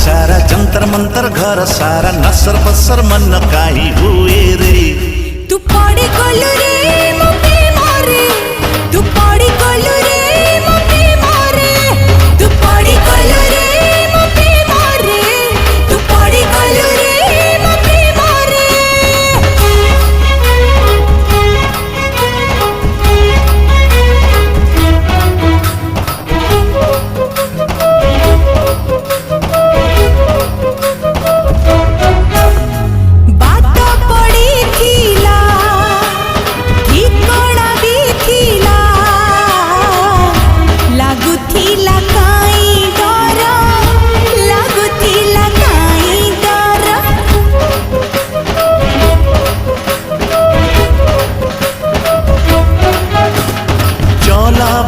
सारा जंतर मंतर घर सारा नसर पसर मन काही हुए रे। तू पड़ी गलु रे मो प्रेमरे, तू पड़ी गलु रे मो प्रेमरे, तू पड़ी गलु रे मो प्रेमरे, तू पड़ी गलु रे मो प्रेमरे।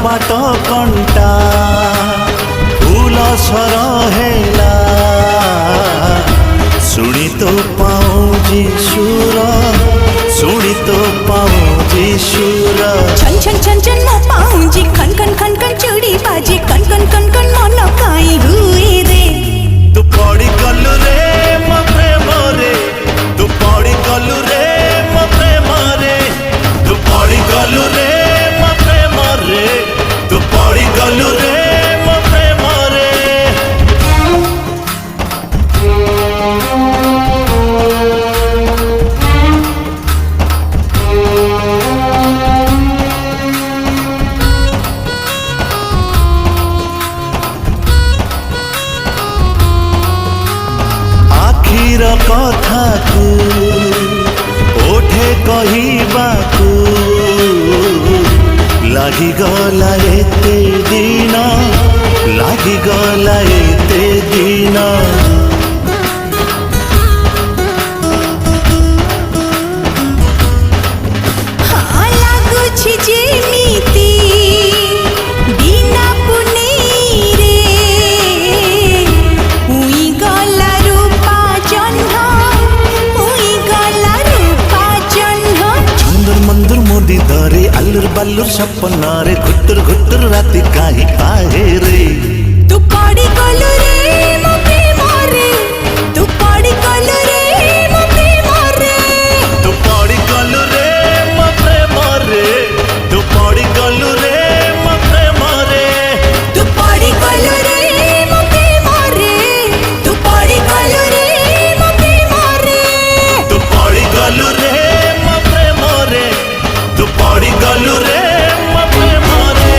बाट कंटा फूल सर हेला शुणी तो पाऊँ सुर, शुणी तो पाऊँ सुर। छन छन छन छन मो पाऊँ जी खन खन खन खन चूड़ी बाजी कन कन कन कन मन काई हुए रे। तू पड़ी गलु रे मो प्रेम रे, तू पड़ी गलु रे मो प्रेम रे, तू पड़ी गलु रे मो प्रेम रे, तू पड़ी गलु रे मो प्रेम रे। आखिर कथा को ओठे कहिबाकू लागी गला एते दिन, लागी गला एते दिन। हाँ लागुछि जेमिति बिना पुनेई रे, उई गला रूपा जह्न, उई गला रूपा जह्न। चंदर मंदर मोदी दरे अल्लुर बल्लुर सपना रे घुटुर घुटुर राति काहे काहे रे। तू पड़ी गलु रे मो प्रेमरे, तू पड़ी गलु रे मो प्रेमरे, तू पड़ी गलु रे मो प्रेम रे, तू पड़ी गलु रे मो प्रेम रे, तू पड़ी गलु रे मो प्रेमरे, तू पड़ी गलु रे मो प्रेमरे, तू पड़ी गलु रे मो प्रेम रे, तू पड़ी गलु रे मो प्रेम रे।